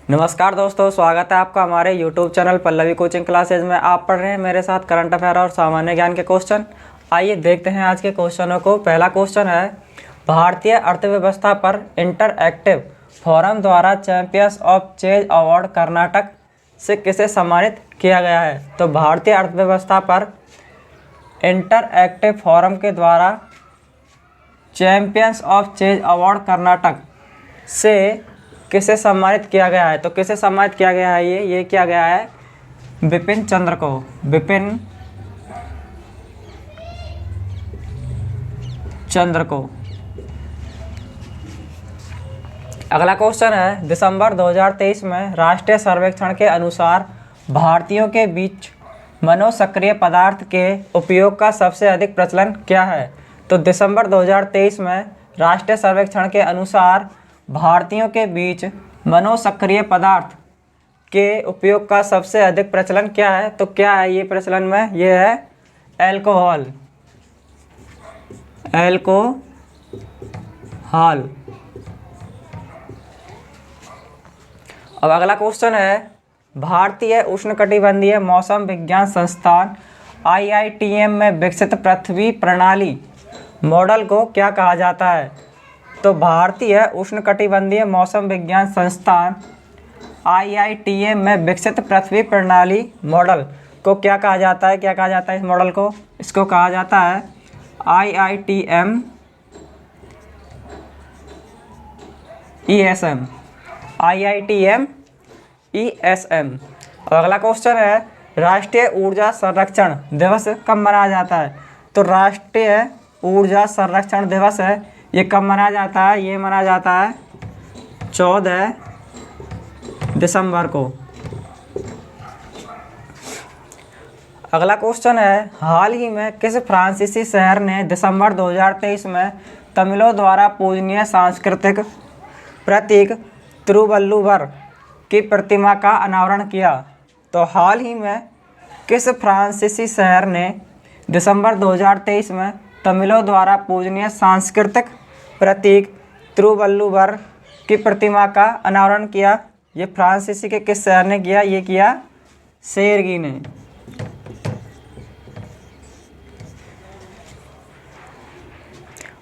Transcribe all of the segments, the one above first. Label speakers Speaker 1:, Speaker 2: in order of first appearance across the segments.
Speaker 1: नमस्कार दोस्तों, स्वागत है आपका हमारे YouTube channel Pallavi coaching classes में। आप पढ़ रहे हैं मेरे साथ करंट अफेयर और सामान्य ज्ञान के क्वेश्चन। आइए देखते हैं आज के क्वेश्चनों को। पहला क्वेश्चन है, भारतीय अर्थव्यवस्था पर इंटरएक्टिव फोरम द्वारा champions of change award Karnataka से किसे सम्मानित किया गया है? तो भारतीय अर्थव्यवस्था पर इंटरएक्टिव फोरम के द्वारा champions of change award Karnataka से किसे सम्मानित किया गया है? तो किसे सम्मानित किया गया है? ये किया गया है बिपिन चंद्र को। बिपिन चंद्र को। अगला क्वेश्चन है, दिसंबर 2023 में राष्ट्रीय सर्वेक्षण के अनुसार भारतीयों के बीच मनोसक्रिय पदार्थ के उपयोग का सबसे अधिक प्रचलन क्या है? तो दिसंबर 2023 में राष्ट्रीय सर्वेक्षण के अनुसार भारतीयों के बीच मनोसक्रिय पदार्थ के उपयोग का सबसे अधिक प्रचलन क्या है? तो क्या है ये प्रचलन में? ये है अल्कोहल। अल्कोहल। अब अगला क्वेश्चन है, भारतीय उष्णकटिबंधीय मौसम विज्ञान संस्थान IITM में विकसित पृथ्वी प्रणाली मॉडल को क्या कहा जाता है? तो भारतीय उष्णकटिबंधीय मौसम विज्ञान संस्थान IITM में विकसित पृथ्वी प्रणाली मॉडल को क्या कहा जाता है? क्या कहा जाता है इस मॉडल को? इसको कहा जाता है IITM ESM। IITM ESM। और अगला क्वेश्चन है, राष्ट्रीय ऊर्जा संरक्षण दिवस कब मनाया जाता है? तो राष्ट्रीय ऊर्जा संरक्षण दिवस है, ये कब मनाया जाता है? ये मनाया जाता है 14 दिसंबर को। अगला क्वेश्चन है, हाल ही में किस फ्रांसीसी शहर ने दिसंबर 2023 में तमिलों द्वारा पूजनीय सांस्कृतिक प्रतीक तिरुवल्लुवर की प्रतिमा का अनावरण किया? तो हाल ही में किस फ्रांसीसी शहर ने दिसंबर 2023 में तमिलों द्वारा पूजनीय सांस्कृतिक प्रतीक तिरुवल्लुवर की प्रतिमा का अनावरण किया? ये फ्रांसीसी के किस शहर ने किया? ये किया शेरगी ने।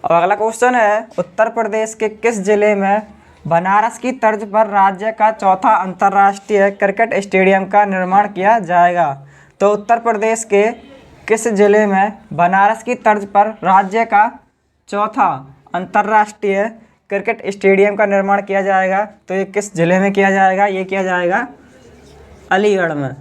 Speaker 1: और अगला क्वेश्चन है, उत्तर प्रदेश के किस जिले में बनारस की तर्ज पर राज्य का चौथा अंतर्राष्ट्रीय क्रिकेट स्टेडियम का निर्माण किया जाएगा? तो उत्तर प्रदेश के किस जिले में बनारस की तर्ज पर राज्य का चौथा अंतर्राष्ट्रीय क्रिकेट स्टेडियम का निर्माण किया जाएगा? तो ये किस जिले में किया जाएगा? ये किया जाएगा अलीगढ़ में।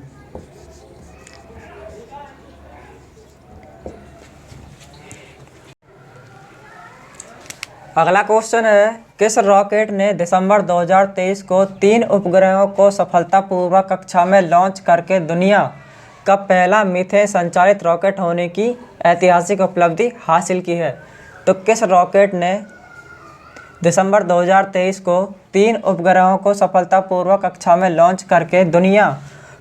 Speaker 1: अगला क्वेश्चन है, किस रॉकेट ने दिसंबर 2023 को 3 उपग्रहों को सफलतापूर्वक कक्षा में लॉन्च करके दुनिया का पहला मीथेन संचालित रॉकेट होने की ऐतिहासिक उपलब्धि हासिल की है? तो किस रॉकेट ने दिसंबर 2023 को 3 उपग्रहों को सफलतापूर्वक कक्षा में लॉन्च करके दुनिया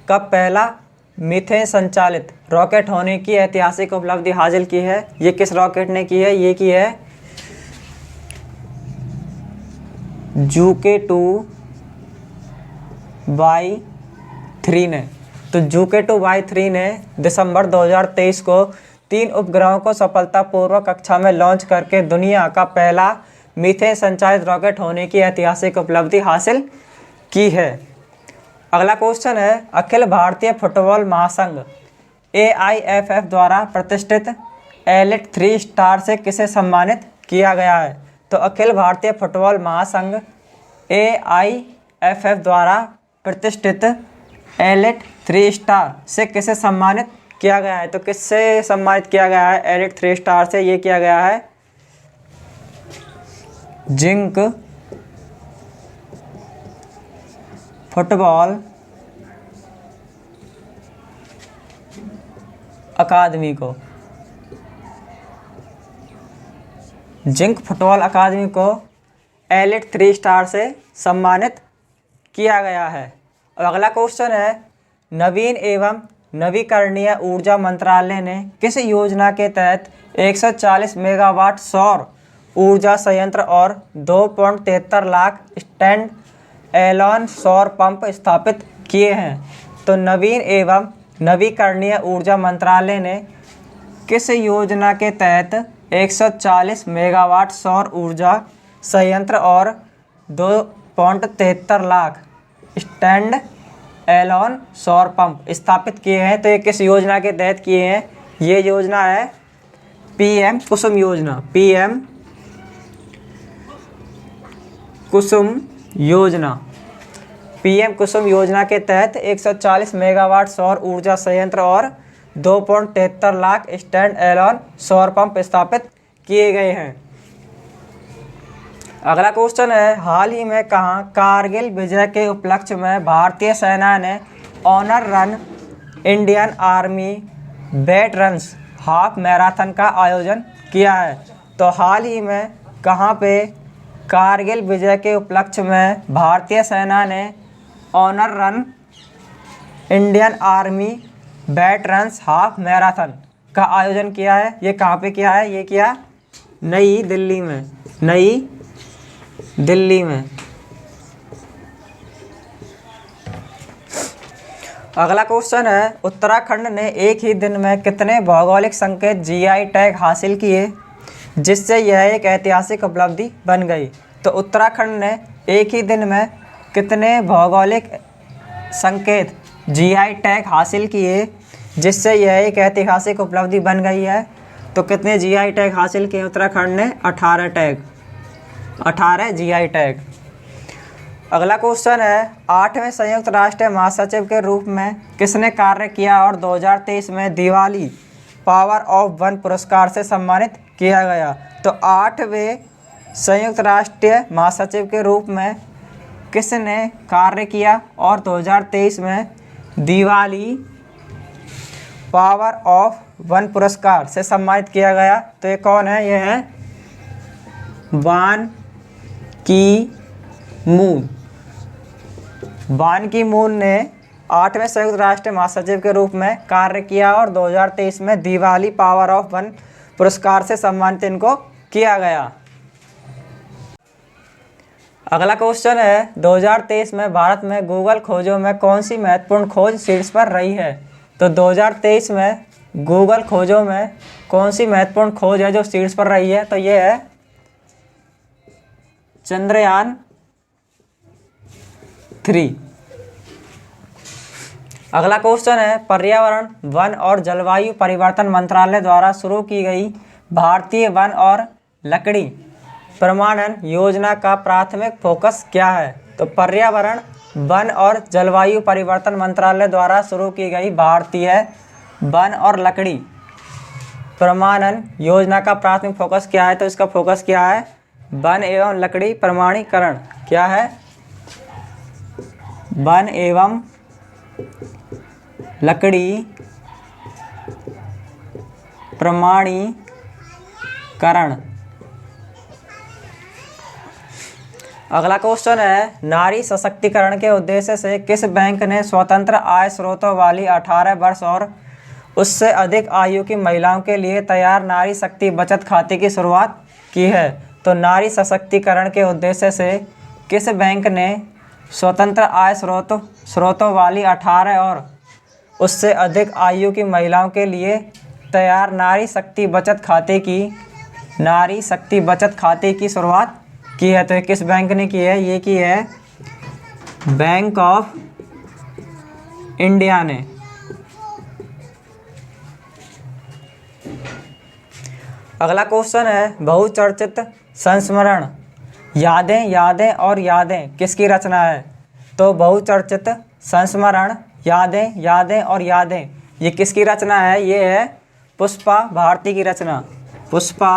Speaker 1: का पहला मीथेन संचालित रॉकेट होने की ऐतिहासिक उपलब्धि हासिल की है? ये किस रॉकेट ने की है? ये की है Juke-2Y3 ने। तो Juke-2Y3 ने दिसंबर 2023 को 3 उपग्रहों को सफलतापूर्वक कक्षा में लॉन्च करके दुनिया का पहला मीथेन संचालित रॉकेट होने की ऐतिहासिक उपलब्धि हासिल की है। अगला क्वेश्चन है, अखिल भारतीय फुटबॉल महासंघ AIFF द्वारा प्रतिष्ठित एलिट 3 स्टार से किसे सम्मानित किया गया है? तो अखिल भारतीय फुटबॉल महासंघ AIFF द्वारा प्रतिष्ठित एलिट 3 स्टार से किसे सम्मानित किया गया है? तो किससे सम्मानित किया गया है एलिट 3 स्टार से? ये किया गया है जिंक फुटबॉल अकादमी को। जिंक फुटबॉल अकादमी को एलिट 3 स्टार से सम्मानित किया गया है। और अगला क्वेश्चन है, नवीन एवं नवीकरणीय ऊर्जा मंत्रालय ने किस योजना के तहत 140 मेगावाट सौर ऊर्जा संयंत्र और 2.73 लाख स्टैंड एलॉन सौर पंप स्थापित किए हैं। तो नवीन एवं नवीकरणीय ऊर्जा मंत्रालय ने किस योजना के तहत 140 मेगावाट सौर ऊर्जा संयंत्र और 2.73 लाख स्टैंड एलॉन सौर पंप स्थापित किए हैं? तो ये किस योजना के तहत किए हैं? ये योजना है पीएम कुसुम योजना। पीएम कुसुम योजना। पीएम कुसुम योजना के तहत 140 मेगावाट सौर ऊर्जा संयंत्र और 2.73 लाख स्टैंड एलॉन सौर पंप स्थापित किए गए हैं। अगला क्वेश्चन है, हाल ही में कहाँ कारगिल विजय के उपलक्ष्य में भारतीय सेना ने honour run Indian army veterans half marathon का आयोजन किया है? तो हाल ही में कहाँ पे कारगिल विजय के उपलक्ष्य में भारतीय सेना ने honour run Indian army veterans half marathon का आयोजन किया है? ये कहाँ पे किया है? ये किया नई दिल्ली में। नई दिल्ली में। अगला क्वेश्चन है, उत्तराखंड ने एक ही दिन में कितने भौगोलिक संकेत जीआई टैग हासिल किए जिससे यह एक ऐतिहासिक उपलब्धि बन गई? तो उत्तराखंड ने एक ही दिन में कितने भौगोलिक संकेत जीआई टैग हासिल किए जिससे यह एक ऐतिहासिक उपलब्धि बन गई है? तो कितने जीआई टैग हासिल किए उत्तराखंड ने? 18 टैग। 18 GI tag. अगला क्वेश्चन है, 8वें संयुक्त राष्ट्र महासचिव के रूप में किसने कार्य किया और 2023 में दिवाली पावर ऑफ वन पुरस्कार से सम्मानित किया गया? तो 8वें संयुक्त राष्ट्र महासचिव के रूप में किसने कार्य किया और 2023 में दिवाली पावर ऑफ वन पुरस्कार से सम्मानित किया गया? तो ये कौन है? ये है बान की मून। बान की मून ने 8वें संयुक्त राष्ट्र महासचिव के रूप में कार्य किया और 2023 में दिवाली पावर ऑफ वन पुरस्कार से सम्मानित इनको किया गया। अगला क्वेश्चन है, 2023 में भारत में गूगल खोजों में कौन सी महत्वपूर्ण खोज शीर्ष पर रही है? तो 2023 में गूगल खोजों में कौन सी महत्वपूर्ण खोज है जो शीर्ष पर रही है? तो ये है चंद्रयान 3। अगला क्वेश्चन है, पर्यावरण वन और जलवायु परिवर्तन मंत्रालय द्वारा शुरू की गई भारतीय वन और लकड़ी प्रमाणन योजना का प्राथमिक फोकस क्या है? तो पर्यावरण वन और जलवायु परिवर्तन मंत्रालय द्वारा शुरू की गई भारतीय वन और लकड़ी प्रमाणन योजना का प्राथमिक फोकस क्या है? तो इसका फोकस क्या है? वन एवं लकड़ी प्रमाणीकरण। क्या है? वन एवं लकड़ी प्रमाणीकरण। अगला क्वेश्चन है, नारी सशक्तिकरण के उद्देश्य से किस बैंक ने स्वतंत्र आय स्रोतों वाली 18 वर्ष और उससे अधिक आयु की महिलाओं के लिए तैयार नारी शक्ति बचत खाते की शुरुआत की है? तो नारी सशक्तिकरण के उद्देश्य से किस बैंक ने स्वतंत्र आय स्रोतों वाली 18 और उससे अधिक आयु की महिलाओं के लिए तैयार नारी शक्ति बचत खाते की शुरुआत की है? तो किस बैंक ने की है? ये की है बैंक ऑफ इंडिया ने। अगला क्वेश्चन है, बहुचर्चित संस्मरण यादें यादें और यादें किसकी रचना है? तो बहुचर्चित संस्मरण यादें यादें और यादें ये किसकी रचना है? ये है पुष्पा भारती की रचना। पुष्पा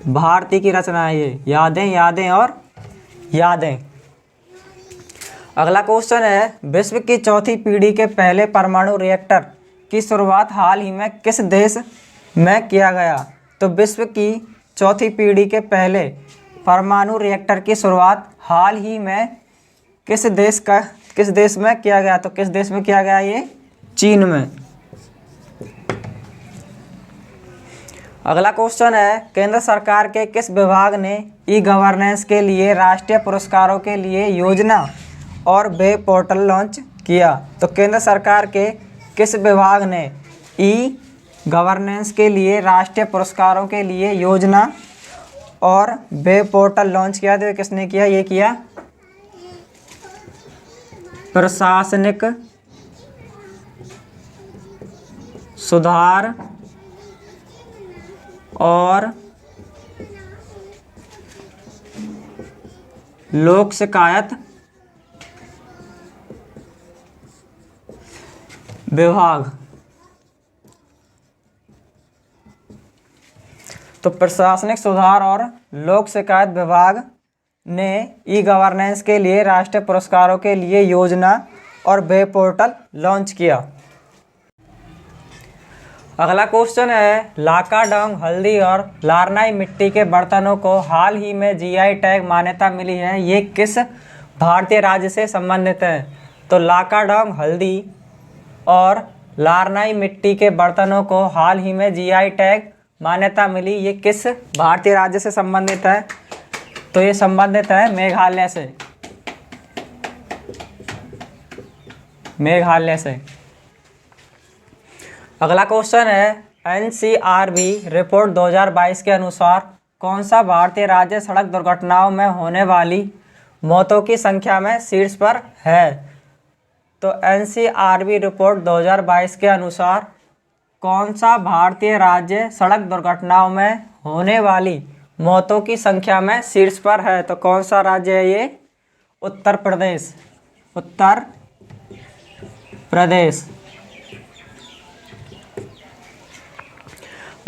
Speaker 1: भारती की रचना है ये यादें यादें और यादें। अगला क्वेश्चन है, विश्व की चौथी पीढ़ी के पहले परमाणु रिएक्टर की शुरुआत हाल ही में किस देश में किया गया? तो विश्व की चौथी पीढ़ी के पहले परमाणु रिएक्टर की शुरुआत हाल ही में किस देश में किया गया? तो किस देश में किया गया? ये चीन में। अगला क्वेश्चन है, केंद्र सरकार के किस विभाग ने ई गवर्नेंस के लिए राष्ट्रीय पुरस्कारों के लिए योजना और वेब पोर्टल लॉन्च किया? तो केंद्र सरकार के किस विभाग ने ई गवर्नेंस के लिए राष्ट्रीय पुरस्कारों के लिए योजना और वेब पोर्टल लॉन्च किया? तो ये किसने किया? ये किया प्रशासनिक सुधार और लोक शिकायत विभाग। तो प्रशासनिक सुधार और लोक शिकायत विभाग ने ई गवर्नेंस के लिए राष्ट्रीय पुरस्कारों के लिए योजना और वेब पोर्टल लॉन्च किया। अगला क्वेश्चन है, लाकाडोंग हल्दी और लारनाई मिट्टी के बर्तनों को हाल ही में जीआई टैग मान्यता मिली है, ये किस भारतीय राज्य से संबंधित है? तो लाकाडोंग हल्दी और लारनाई मिट्टी के बर्तनों को हाल ही में जीआई टैग मान्यता मिली, ये किस भारतीय राज्य से संबंधित है? तो ये संबंधित है मेघालय से। मेघालय से। अगला क्वेश्चन है, एनसीआरबी रिपोर्ट 2022 के अनुसार कौन सा भारतीय राज्य सड़क दुर्घटनाओं में होने वाली मौतों की संख्या में शीर्ष पर है? तो एनसीआरबी रिपोर्ट 2022 के अनुसार कौन सा भारतीय राज्य सड़क दुर्घटनाओं में होने वाली मौतों की संख्या में शीर्ष पर है? तो कौन सा राज्य है ये? उत्तर प्रदेश। उत्तर प्रदेश।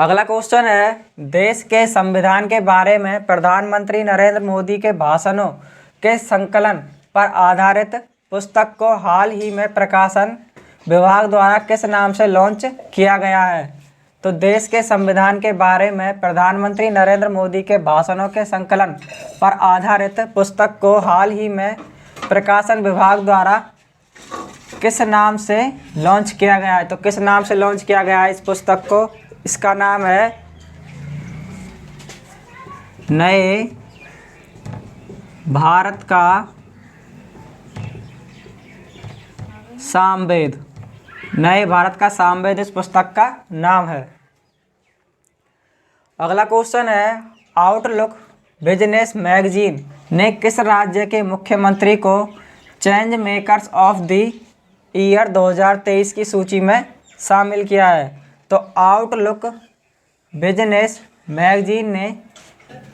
Speaker 1: अगला क्वेश्चन है, देश के संविधान के बारे में प्रधानमंत्री नरेंद्र मोदी के भाषणों के संकलन पर आधारित पुस्तक को हाल ही में प्रकाशन विभाग द्वारा किस नाम से लॉन्च किया गया है? तो देश के संविधान के बारे में प्रधानमंत्री नरेंद्र मोदी के भाषणों के संकलन पर आधारित पुस्तक को हाल ही में प्रकाशन विभाग द्वारा किस नाम से लॉन्च किया गया है? तो किस नाम से लॉन्च किया गया है इस पुस्तक को? इसका नाम है नए भारत का सामवेद। नए भारत का सामवेद इस पुस्तक का नाम है। अगला क्वेश्चन है, आउटलुक बिजनेस मैगजीन ने किस राज्य के मुख्यमंत्री को change makers of the year 2023 की सूची में शामिल किया है? तो आउटलुक बिजनेस मैगजीन ने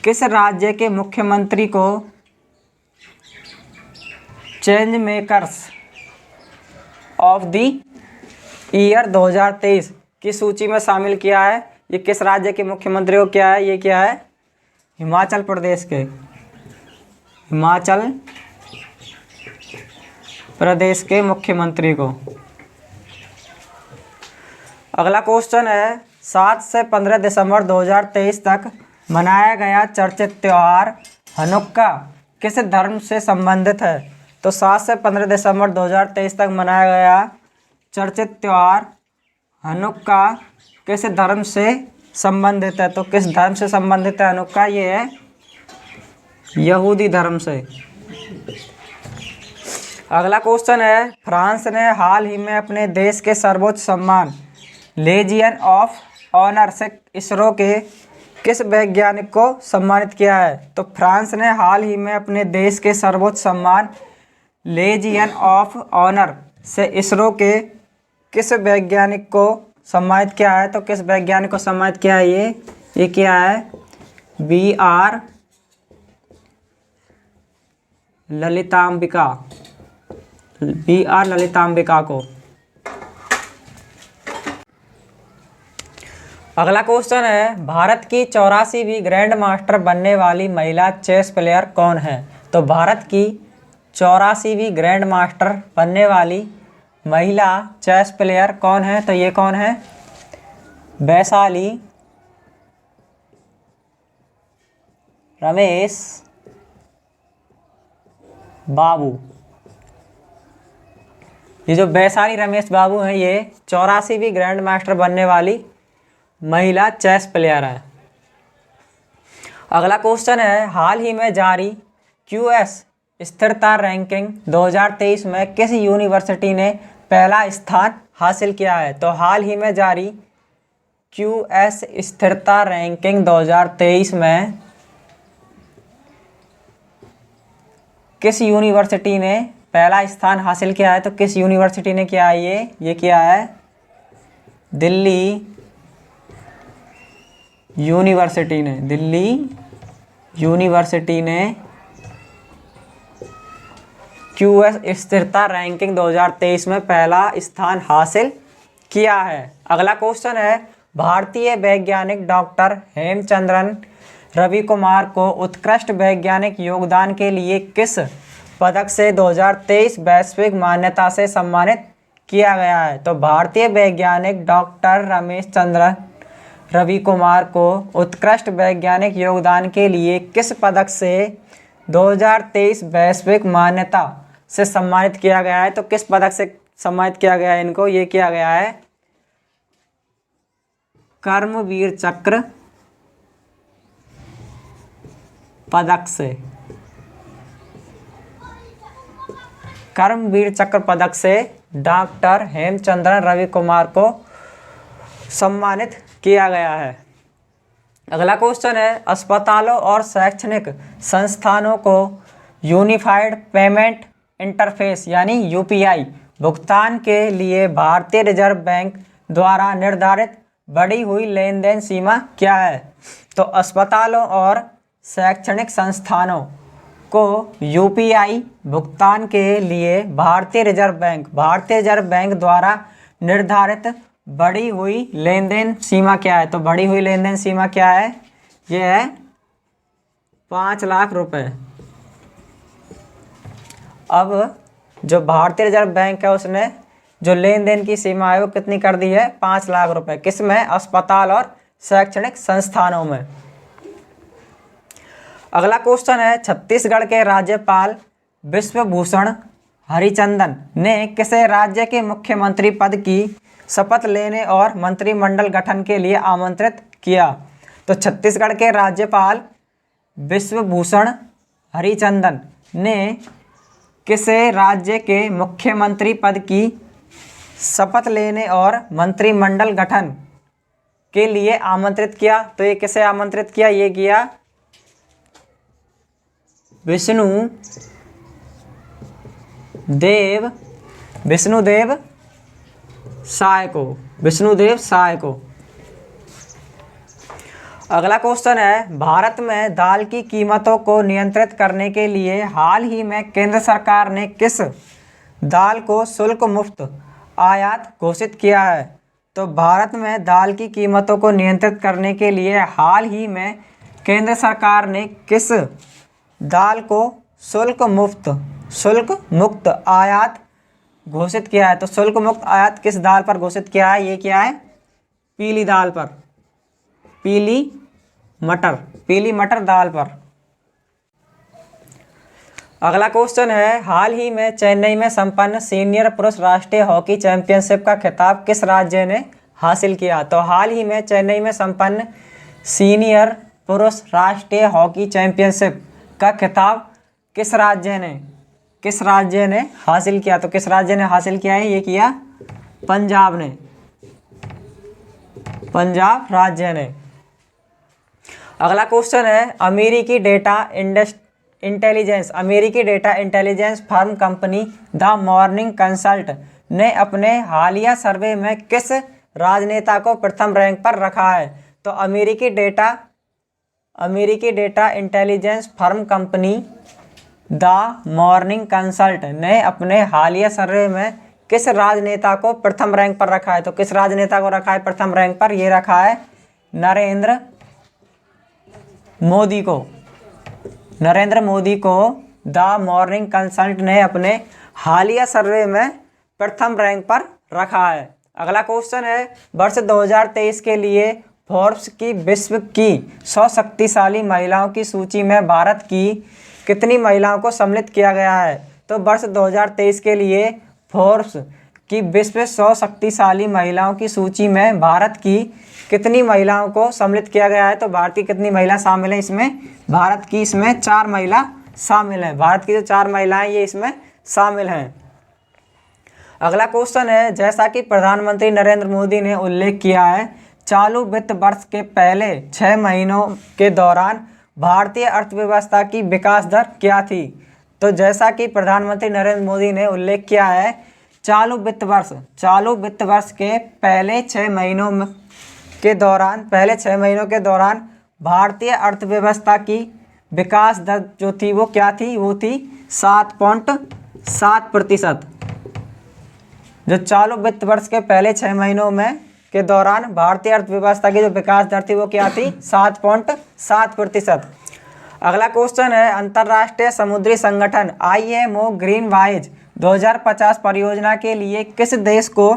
Speaker 1: किस राज्य के मुख्यमंत्री को change makers of the year 2023 की सूची में शामिल किया है? ये किस राज्य के मुख्यमंत्री को क्या है? ये क्या है? हिमाचल प्रदेश के। हिमाचल प्रदेश के मुख्यमंत्री को। अगला क्वेश्चन है, 7 से 15 दिसंबर 2023 तक मनाया गया चर्चित त्यौहार हनुक्का किस धर्म से संबंधित है? तो 7 से 15 दिसंबर 2023 तक मनाया गया चर्चित त्यौहार हनुक्का किस धर्म से संबंधित है? तो किस धर्म से संबंधित है हनुक्का? ये है यहूदी धर्म से। अगला क्वेश्चन है, फ्रांस ने हाल ही में अपने देश के सर्वोच्च सम्मान लेजियन ऑफ ऑनर से इसरो के किस वैज्ञानिक को सम्मानित किया है? तो फ्रांस ने हाल ही में अपने देश के सर्वोच्च सम्मान लेजियन ऑफ ऑनर से इसरो के किस वैज्ञानिक को सम्मानित किया है? तो किस वैज्ञानिक को सम्मानित किया है? ये क्या है? BR ललितांबिका। BR ललितांबिका को। अगला क्वेश्चन है, भारत की 84वीं ग्रैंड मास्टर बनने वाली महिला चेस प्लेयर कौन है? तो भारत की 84वीं ग्रैंड मास्टर बनने वाली महिला चेस प्लेयर कौन है? तो ये कौन है? वैशाली रमेश बाबू। ये जो वैशाली रमेश बाबू हैं, ये 84वीं ग्रैंड मास्टर बनने वाली महिला चेस प्लेयर है। अगला क्वेश्चन है, हाल ही में जारी क्यूएस स्थिरता रैंकिंग 2023 में किस यूनिवर्सिटी ने पहला स्थान हासिल किया है? तो हाल ही में जारी क्यूएस स्थिरता रैंकिंग 2023 में किस यूनिवर्सिटी ने पहला स्थान हासिल किया है? तो किस यूनिवर्सिटी ने किया है? ये किया है दिल्ली यूनिवर्सिटी ने। दिल्ली यूनिवर्सिटी ने क्यूएस स्थिरता रैंकिंग 2023 में पहला स्थान हासिल किया है। अगला क्वेश्चन है, भारतीय वैज्ञानिक डॉक्टर हेमचंद्रन रवि कुमार को उत्कृष्ट वैज्ञानिक योगदान के लिए किस पदक से 2023 वैश्विक मान्यता से सम्मानित किया गया है? तो भारतीय वैज्ञानिक डॉक्टर रमेशचंद्रन रवि कुमार को उत्कृष्ट वैज्ञानिक योगदान के लिए किस पदक से 2023 वैश्विक मान्यता से सम्मानित किया गया है? तो किस पदक से सम्मानित किया गया है इनको? ये किया गया है कर्मवीर चक्र पदक से। कर्मवीर चक्र पदक से डॉक्टर हेमचंद्रन रवि कुमार को सम्मानित किया गया है। अगला क्वेश्चन है, अस्पतालों और शैक्षणिक संस्थानों को यूनिफाइड पेमेंट इंटरफेस यानी यूपीआई भुगतान के लिए भारतीय रिजर्व बैंक द्वारा निर्धारित बढ़ी हुई लेन देन सीमा क्या है? तो अस्पतालों और शैक्षणिक संस्थानों को यूपीआई भुगतान के लिए भारतीय रिजर्व बैंक द्वारा निर्धारित बढ़ी हुई लेन देन सीमा क्या है? तो बढ़ी हुई लेन देन सीमा क्या है? ये है 5 लाख रुपए। अब जो भारतीय रिजर्व बैंक है उसने जो लेन देन की सीमा है वो कितनी कर दी है? 5 लाख रुपए। किस में? अस्पताल और शैक्षणिक संस्थानों में। अगला क्वेश्चन है, छत्तीसगढ़ के राज्यपाल विश्वभूषण हरिचंदन ने किसे राज्य के मुख्यमंत्री पद की शपथ लेने और मंत्रिमंडल गठन के लिए आमंत्रित किया? तो छत्तीसगढ़ के राज्यपाल विश्वभूषण हरिचंदन ने किसे राज्य के मुख्यमंत्री पद की शपथ लेने और मंत्रिमंडल गठन के लिए आमंत्रित किया? तो ये किसे आमंत्रित किया? ये किया विष्णुदेव साय को। अगला क्वेश्चन है, भारत में दाल की कीमतों को नियंत्रित करने के लिए हाल ही में केंद्र सरकार ने किस दाल को शुल्क मुक्त आयात घोषित किया है? तो भारत में दाल की कीमतों को नियंत्रित करने के लिए हाल ही में केंद्र सरकार ने किस दाल को शुल्क मुक्त आयात घोषित किया है? तो शुल्क मुक्त आयात किस दाल पर घोषित किया है? ये क्या है? पीली दाल पर, पीली मटर दाल पर। अगला क्वेश्चन है, हाल ही में चेन्नई में संपन्न सीनियर पुरुष राष्ट्रीय हॉकी चैंपियनशिप का खिताब किस राज्य ने हासिल किया? तो हाल ही में चेन्नई में संपन्न सीनियर पुरुष राष्ट्रीय हॉकी चैंपियनशिप का खिताब किस राज्य ने हासिल किया? तो किस राज्य ने हासिल किया है? ये किया पंजाब राज्य ने। अगला क्वेश्चन है, अमेरिकी data intelligence firm company the morning consult ने अपने हालिया सर्वे में किस राजनेता को प्रथम रैंक पर रखा है? तो अमेरिकी data intelligence firm company the morning consult ने अपने हालिया सर्वे में किस राजनेता को प्रथम रैंक पर रखा है? तो किस राजनेता को रखा है प्रथम रैंक पर? ये रखा है नरेंद्र मोदी को द मॉर्निंग कंसल्ट ने अपने हालिया सर्वे में प्रथम रैंक पर रखा है। अगला क्वेश्चन है, वर्ष 2023 के लिए फोर्ब्स की विश्व की 100 शक्तिशाली महिलाओं की सूची में भारत की कितनी महिलाओं को सम्मिलित किया गया है? तो वर्ष 2023 के लिए फोर्ब्स की विश्व 100 शक्तिशाली महिलाओं की सूची में भारत की कितनी महिलाओं को सम्मिलित किया गया है? तो भारत की कितनी महिला शामिल है इसमें? भारत की इसमें 4 महिला शामिल है। भारत की जो 4 महिलाएं ये इसमें शामिल हैं। अगला क्वेश्चन है, जैसा कि प्रधानमंत्री नरेंद्र मोदी ने उल्लेख किया है, चालू वित्त वर्ष के पहले 6 महीनों के दौरान भारतीय अर्थव्यवस्था की विकास दर क्या थी? तो जैसा कि प्रधानमंत्री नरेंद्र मोदी ने उल्लेख किया है, चालू वित्त वर्ष के पहले 6 महीनों के दौरान भारतीय अर्थव्यवस्था की विकास दर जो थी वो क्या थी? वो थी 7.7%। जो चालू वित्त वर्ष के पहले 6 महीनों के दौरान भारतीय अर्थव्यवस्था की जो विकास दर थी वो क्या थी? 7.7%। अगला क्वेश्चन है, अंतर्राष्ट्रीय समुद्री संगठन IMO ग्रीन वाइज 2050 परियोजना के लिए किस देश को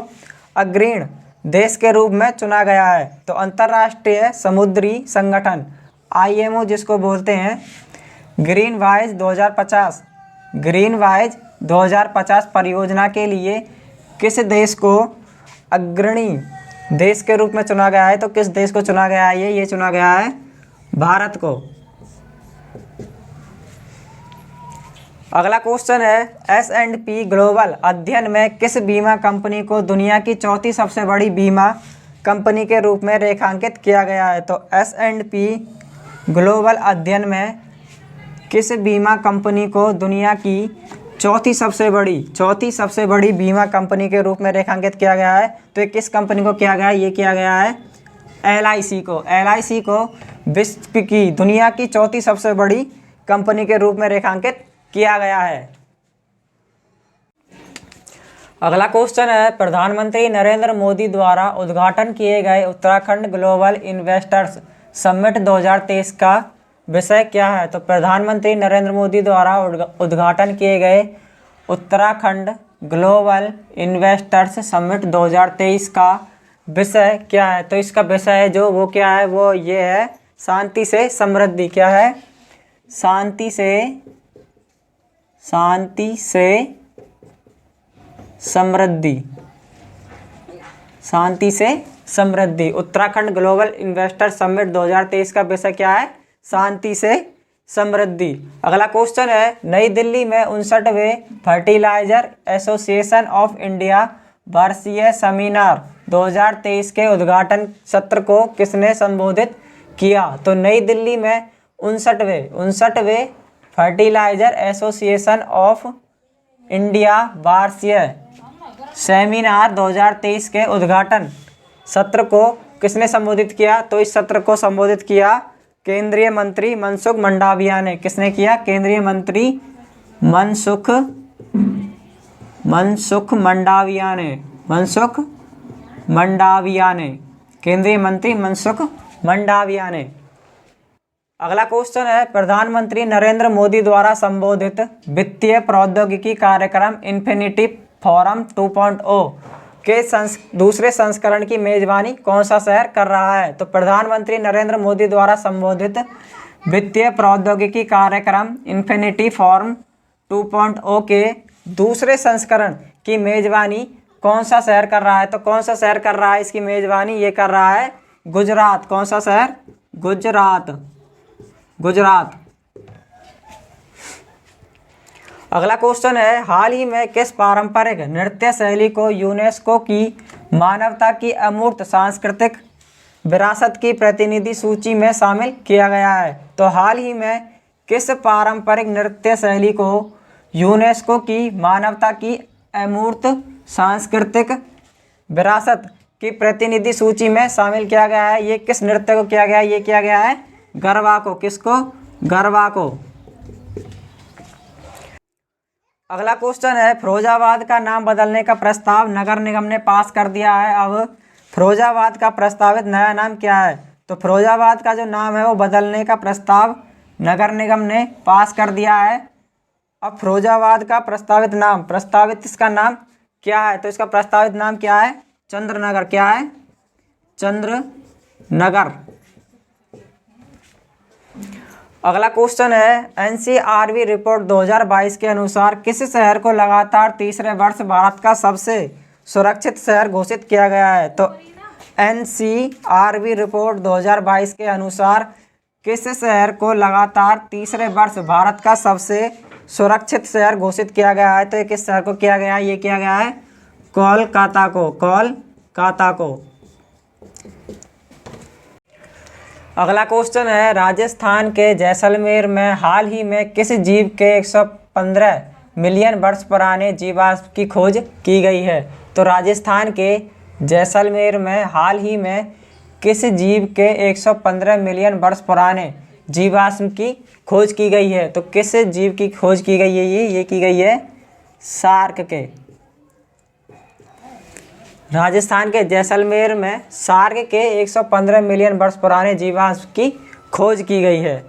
Speaker 1: अग्रणी देश के रूप में चुना गया है? तो अंतर्राष्ट्रीय समुद्री संगठन IMO जिसको बोलते हैं ग्रीन वाइज 2050 परियोजना के लिए किस देश को अग्रणी देश के रूप में चुना गया है? तो किस देश को चुना गया है? ये चुना गया है भारत को। अगला क्वेश्चन है, S&P ग्लोबल अध्ययन में किस बीमा कंपनी को दुनिया की चौथी सबसे बड़ी बीमा कंपनी के रूप में रेखांकित किया गया है? तो S&P ग्लोबल अध्ययन में किस बीमा कंपनी को दुनिया की चौथी सबसे बड़ी बीमा कंपनी के रूप में रेखांकित किया गया है? तो ये किस कंपनी को किया गया है? ये किया गया है LIC को विश्व की दुनिया की चौथी सबसे बड़ी कंपनी के रूप में रेखांकित किया गया है। अगला क्वेश्चन है, प्रधानमंत्री नरेंद्र मोदी द्वारा उद्घाटन किए गए उत्तराखंड ग्लोबल इन्वेस्टर्स समिट 2023 का विषय क्या है? तो प्रधानमंत्री नरेंद्र मोदी द्वारा उद्घाटन किए गए उत्तराखंड ग्लोबल इन्वेस्टर्स समिट 2023 का विषय क्या है? तो इसका विषय है जो वो क्या है? वो ये है, शांति से समृद्धि। क्या है? शांति से समृद्धि। उत्तराखंड ग्लोबल इन्वेस्टर समिट 2023 का विषय क्या है? शांति से समृद्धि। अगला क्वेश्चन है, नई दिल्ली में 59वें फर्टिलाइजर एसोसिएशन ऑफ इंडिया वर्षीय सेमिनार 2023 के उद्घाटन सत्र को किसने संबोधित किया? तो नई दिल्ली में 59वें फर्टिलाइजर एसोसिएशन ऑफ इंडिया वार्षिक सेमिनार 2023 के उद्घाटन सत्र को किसने संबोधित किया? तो इस सत्र को संबोधित किया केंद्रीय मंत्री मनसुख मंडाविया ने। किसने किया? केंद्रीय मंत्री मनसुख मंडाविया ने। अगला क्वेश्चन है, प्रधानमंत्री नरेंद्र मोदी द्वारा संबोधित वित्तीय प्रौद्योगिकी कार्यक्रम इन्फिनिटी फोरम 2.0 के दूसरे संस्करण की मेजबानी कौन सा शहर कर रहा है? तो प्रधानमंत्री नरेंद्र मोदी द्वारा संबोधित वित्तीय प्रौद्योगिकी कार्यक्रम इन्फिनिटी फोरम 2.0 के दूसरे संस्करण की मेजबानी कौन सा शहर कर रहा है? तो कौन सा शहर कर रहा है इसकी मेजबानी? ये कर रहा है गुजरात। कौन सा शहर? गुजरात। अगला क्वेश्चन है, हाल ही में किस पारंपरिक नृत्य शैली को यूनेस्को की मानवता की अमूर्त सांस्कृतिक विरासत की प्रतिनिधि सूची में शामिल किया गया है? तो हाल ही में किस पारंपरिक नृत्य शैली को यूनेस्को की मानवता की अमूर्त सांस्कृतिक विरासत की प्रतिनिधि सूची में शामिल किया गया है? ये किस नृत्य को किया गया है? ये किया गया है गरबा को। किसको? गरबा को। अगला क्वेश्चन है, फिरोजाबाद का नाम बदलने का प्रस्ताव नगर निगम ने पास कर दिया है। अब फिरोजाबाद का प्रस्तावित नया नाम क्या है? तो फिरोजाबाद का जो नाम है वो बदलने का प्रस्ताव नगर निगम ने पास कर दिया है। अब फिरोजाबाद का प्रस्तावित इसका नाम क्या है? तो इसका प्रस्तावित नाम क्या है? चंद्रनगर। क्या है? चंद्रनगर। अगला क्वेश्चन है, NCRB रिपोर्ट 2022 के अनुसार किस शहर को लगातार तीसरे वर्ष भारत का सबसे सुरक्षित शहर घोषित किया गया है? तो NCRB रिपोर्ट 2022 के अनुसार किस शहर को लगातार तीसरे वर्ष भारत का सबसे सुरक्षित शहर घोषित किया गया है? तो ये किस शहर को किया गया है? ये किया गया है कोलकाता को, कोलकाता को। अगला क्वेश्चन है, राजस्थान के जैसलमेर में हाल ही में किस जीव के 115 मिलियन वर्ष पुराने जीवाश्म की खोज की गई है? तो राजस्थान के जैसलमेर में हाल ही में किस जीव के 115 मिलियन वर्ष पुराने जीवाश्म की खोज की गई है? तो किस जीव की खोज की गई है? ये की गई है शार्क के। राजस्थान के जैसलमेर में शार्क के 115 मिलियन वर्ष पुराने जीवाश्म की खोज की गई है।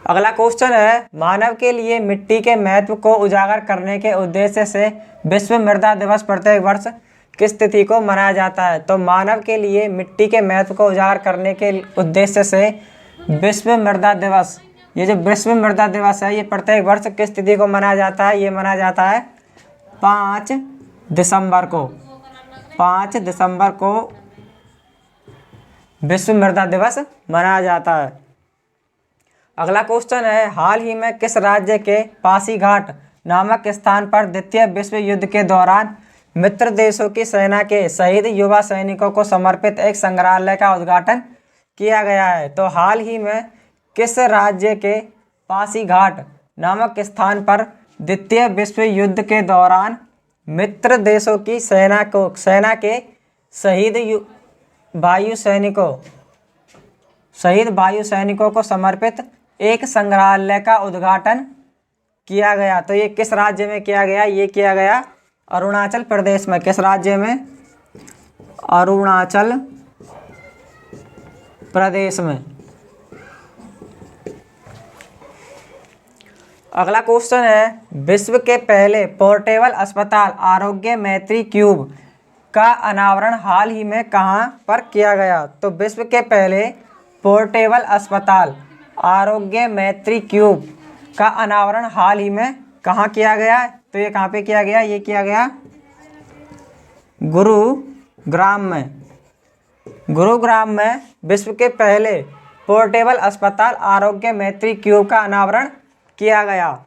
Speaker 1: अगला क्वेश्चन है, मानव के लिए मिट्टी के महत्व को उजागर करने के उद्देश्य से विश्व मृदा दिवस प्रत्येक वर्ष किस तिथि को मनाया जाता है? तो मानव के लिए मिट्टी के महत्व को उजागर करने के उद्देश्य से विश्व मृदा दिवस, ये जो विश्व मृदा दिवस है, ये प्रत्येक वर्ष किस तिथि को मनाया जाता है? ये मनाया जाता है 5 दिसंबर को। 5 दिसंबर को विश्व मृदा दिवस मनाया जाता है। अगला क्वेश्चन है, हाल ही में किस राज्य के पासीघाट नामक स्थान पर द्वितीय विश्व युद्ध के दौरान मित्र देशों की सेना के शहीद युवा सैनिकों को समर्पित एक संग्रहालय का उद्घाटन किया गया है? तो हाल ही में किस राज्य के पासीघाट नामक स्थान पर द्वितीय विश्व युद्ध के दौरान मित्र देशों की सेना के शहीद वायु सैनिकों को समर्पित एक संग्रहालय का उद्घाटन किया गया? तो ये किस राज्य में किया गया? ये किया गया अरुणाचल प्रदेश में। किस राज्य में? अरुणाचल प्रदेश में। अगला क्वेश्चन है, विश्व के पहले पोर्टेबल अस्पताल आरोग्य मैत्री क्यूब का अनावरण हाल ही में कहां पर किया गया? तो विश्व के पहले पोर्टेबल अस्पताल आरोग्य मैत्री क्यूब का अनावरण हाल ही में कहां किया गया? तो ये कहां पे किया गया? ये किया गया गुरुग्राम में। गुरुग्राम में विश्व के पहले पोर्टेबल अस्पताल आरोग्य मैत्री क्यूब का अनावरण किया गया।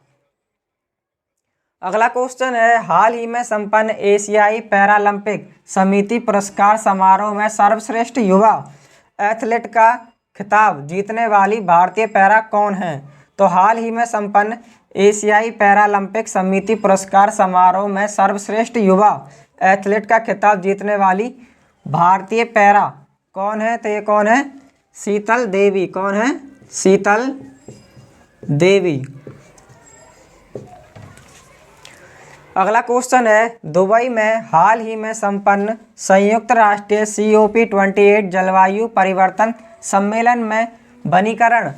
Speaker 1: अगला क्वेश्चन है, हाल ही में संपन्न एशियाई पैरालंपिक समिति पुरस्कार समारोह में सर्वश्रेष्ठ युवा एथलीट का खिताब जीतने वाली भारतीय पैरा कौन है? तो हाल ही में संपन्न एशियाई पैरालंपिक समिति पुरस्कार समारोह में सर्वश्रेष्ठ युवा एथलीट का खिताब जीतने वाली भारतीय पैरा कौन है? तो ये कौन है? शीतल देवी। कौन है? शीतल देवी। अगला क्वेश्चन है, दुबई में हाल ही में संपन्न संयुक्त राष्ट्रीय COP28 जलवायु परिवर्तन सम्मेलन में वनीकरण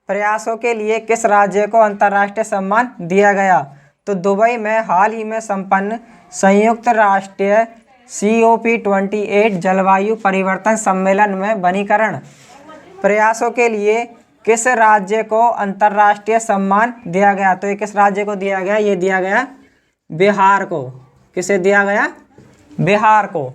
Speaker 1: प्रयासों के लिए किस राज्य को अंतर्राष्ट्रीय सम्मान दिया गया? तो दुबई में हाल ही में संपन्न संयुक्त राष्ट्रीय COP28 जलवायु परिवर्तन सम्मेलन में वनीकरण प्रयासों के लिए किस राज्य को अंतर्राष्ट्रीय सम्मान दिया गया? तो ये किस राज्य को दिया गया? ये दिया गया बिहार को। किसे दिया गया? बिहार को।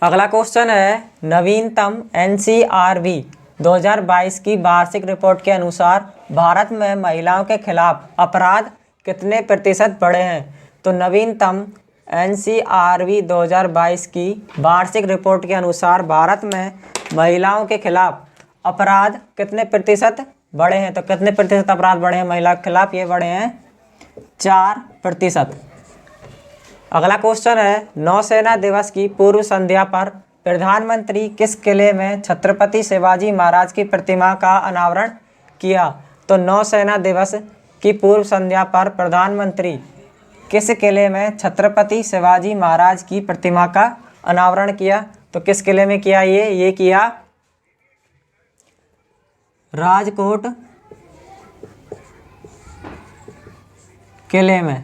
Speaker 1: अगला क्वेश्चन है, नवीनतम NCRB 2022 की वार्षिक रिपोर्ट के अनुसार भारत में महिलाओं के खिलाफ अपराध कितने प्रतिशत बढ़े हैं? तो नवीनतम NCRB 2022 की वार्षिक रिपोर्ट के अनुसार भारत में महिलाओं के खिलाफ अपराध कितने प्रतिशत बढ़े हैं? तो कितने प्रतिशत अपराध बढ़े हैं महिला के खिलाफ? ये बढ़े हैं 4%। अगला क्वेश्चन है, नौसेना दिवस की पूर्व संध्या पर प्रधानमंत्री किस किले में छत्रपति शिवाजी महाराज की प्रतिमा का अनावरण किया? तो नौसेना दिवस की पूर्व संध्या पर प्रधानमंत्री किस किले में छत्रपति शिवाजी महाराज की प्रतिमा का अनावरण किया? तो किस किले में किया? ये किया राजकोट किले में।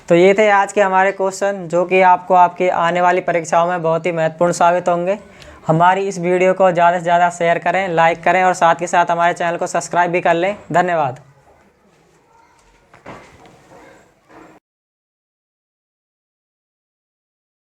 Speaker 1: तो ये थे आज के हमारे क्वेश्चन, जो कि आपको आपकी आने वाली परीक्षाओं में बहुत ही महत्वपूर्ण साबित होंगे। हमारी इस वीडियो को ज़्यादा से ज़्यादा शेयर करें, लाइक करें और साथ के साथ हमारे चैनल को सब्सक्राइब भी कर लें। धन्यवाद।